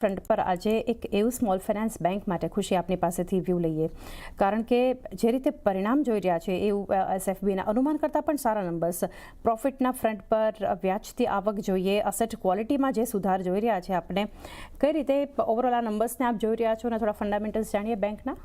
Front પર આજે એક એવું સ્મોલ ફાઇનાન્સ બેંક માટે ખુશી આપની પાસેથી વ્યૂ લઈએ, કારણ કે જે રીતે પરિણામ જોઈ રહ્યા છે એવું એસએફબીના અનુમાન કરતાં પણ સારા નંબર્સ, પ્રોફિટના ફ્રન્ટ પર વ્યાજથી આવક જોઈએ, અસેટ ક્વોલિટીમાં જે સુધાર જોઈ રહ્યા છે આપણે, કઈ રીતે ઓવરઓલ આ નંબર્સને આપ જોઈ રહ્યા છો અને થોડા ફંડામેન્ટલ્સ જાણીએ બેંકના?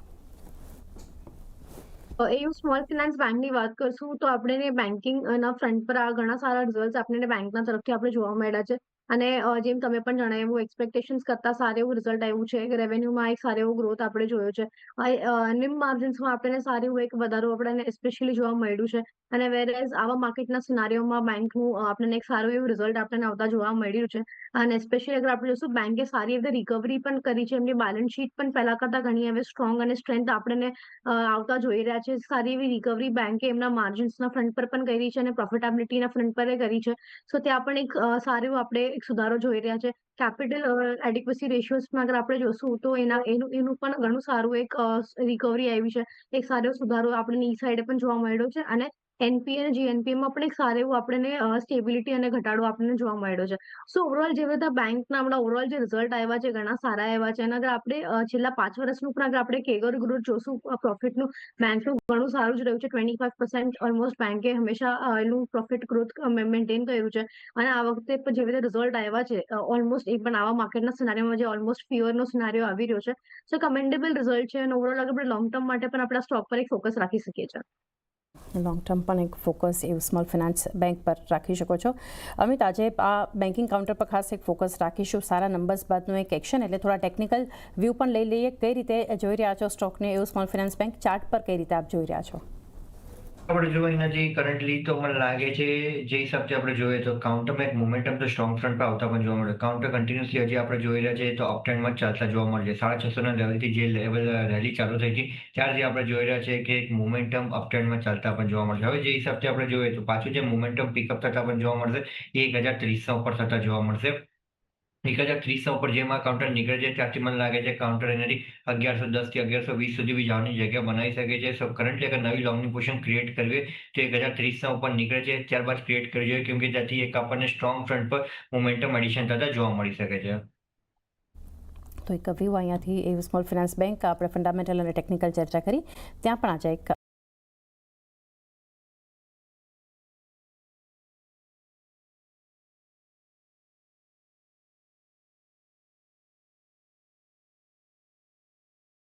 એવું સ્મોલ ફાઇનાન્સ બેંકની વાત કરશું તો આપણે બેન્કિંગના ફ્રન્ટ પર આ ઘણા સારા રિઝલ્ટ આપણને બેંકના તરફથી આપણે જોવા મળ્યા છે. અને જેમ તમે પણ જણાવ્યું એક્સપેક્ટેશન્સ કરતાં સારું એવું રિઝલ્ટ આવ્યું છે. રેવન્યુમાં એક સારો એવો ગ્રોથ આપણે જોયો છે. નિમ માર્જિન્સમાં આપણને સારું એવું એક વધારો આપણને સ્પેશિયલી જોવા મળ્યું છે. અને વેરેઝ આવા માર્કેટના સિનારીઓમાં બેંકનું આપણને એક સારું એવું રિઝલ્ટ આપણને આવતા જોવા મળ્યું છે. અને સ્પેશિયલી અગર આપણે જોઈશું બેંકે સારી રીતે રિકવરી પણ કરી છે. એમની બેલેન્સ શીટ પણ પહેલા કરતાં ઘણી હવે સ્ટ્રોંગ અને સ્ટ્રેન્થ આપણને આવતા જોઈ રહ્યા છે. સારી એવી રિકવરી બેંકે એમના માર્જિન્સના ફ્રન્ટ પર પણ કરી છે અને પ્રોફિટેબિલિટીના ફ્રન્ટ પર કરી છે. સો ત્યાં પણ એક સારું એવું આપણે એક સુધારો જોઈ રહ્યા છે. કેપિટલ એડિક્વસી રેશિયોઝમાં અગર આપણે જોશું તો એનું પણ ઘણું સારું એક રિકવરી આવી છે. એક સારો સુધારો આપણને ઈ સાઈડે પણ જોવા મળ્યો છે. અને એનપીએ અને જીએનપીએમાં પણ એક સારું એવું આપણને સ્ટેબિલિટી અને ઘટાડો આપણને જોવા મળ્યો છે. સો ઓવરઓલ જે બધા બેંકના આપણા ઓવરઓલ જે રિઝલ્ટ આવ્યા છે ઘણા સારા આવ્યા છે. અને અગર આપણે છેલ્લા 5 વર્ષનું પણ અગર આપણે કેગર ગ્રોથ જોશું પ્રોફિટનું, બેંકનું ઘણું સારું જ રહ્યું છે. 25% ઓલમોસ્ટ બેંકે હંમેશા એનું પ્રોફિટ ગ્રોથ મેન્ટેન કર્યું છે. અને આ વખતે પણ જે રીતે રિઝલ્ટ આવ્યા છે ઓલમોસ્ટ એ પણ આવા માર્કેટના સિનારીઓમાં જે ઓલમોસ્ટ ફિયરનો સિનારીઓ આવી રહ્યો છે. સો કમેન્ડેબલ રિઝલ્ટ છે. અને ઓવરઓલ અગર આપણે લોંગ ટર્મ માટે પણ આપણા સ્ટોક પર એક ફોકસ રાખી શકીએ છીએ. લોંગ ટર્મ પણ એક ફોકસ એવું સ્મોલ ફાઇનાન્સ બેંક પર રાખી શકો છો. અમિત, આજે આ બેન્કિંગ કાઉન્ટર પર ખાસ એક ફોકસ રાખીશું. સારા નંબર્સ બાદનું એક એક્શન, એટલે થોડા ટેકનિકલ વ્યૂ પણ લઈ લઈએ. કઈ રીતે જોઈ રહ્યા છો સ્ટોકને, એવું સ્મોલ ફાઇનાન્સ બેંક ચાર્ટ પર કઈ રીતે આપ જોઈ રહ્યા છો? આપણે જો અહીંયાથી કરન્ટલી તો મને લાગે છે જે હિસાબથી આપણે જોઈએ તો કાઉન્ટરમાં એક મોમેન્ટમ તો સ્ટ્રોંગ ફ્રન્ટ પર આવતા પણ જોવા મળે. કાઉન્ટર કન્ટિન્યુઅસલી હજી આપણે જોઈ રહ્યા છીએ તો અપટ્રેન્ડમાં જ ચાલતા જોવા મળે છે. 650 લેવલથી જે લેવલ રેલી ચાલુ થઈ હતી ત્યારથી આપણે જોઈ રહ્યા છીએ કે એક મોમેન્ટમ અપટ્રેન્ડમાં ચાલતા પણ જોવા મળશે. હવે જે હિસાબથી આપણે જોઈએ તો પાછું જે મોમેન્ટમ પિકઅપ થતા પણ જોવા મળશે એ 1030 ઉપર થતા જોવા મળશે. 1030 ઉપર જેમ આ કાઉન્ટર નીકળે છે ત્યારથી મને લાગે છે કાઉન્ટર એનાથી 1110 થી 1120 સુધી બી જવાની જગ્યા બનાવી શકે છે. સો કરન્ટલી અગર નવી લોંગની પોઝિશન ક્રિએટ કરવી તો 1030 ઉપર નીકળે છે ત્યારબાદ ક્રિએટ કરવી જોઈએ, કેમ કે ત્યાંથી એક આપણને સ્ટ્રોંગ ફ્રન્ટ પર મોમેન્ટમ એડિશન થતા જોવા મળી શકે છે. તો એક વ્યૂ અહીંયાથી એવું સ્મોલ ફાઇનાન્સ બેંક આપણે ફંડામેન્ટલ અને ટેકનિકલ ચર્ચા કરી, ત્યાં પણ આજે એક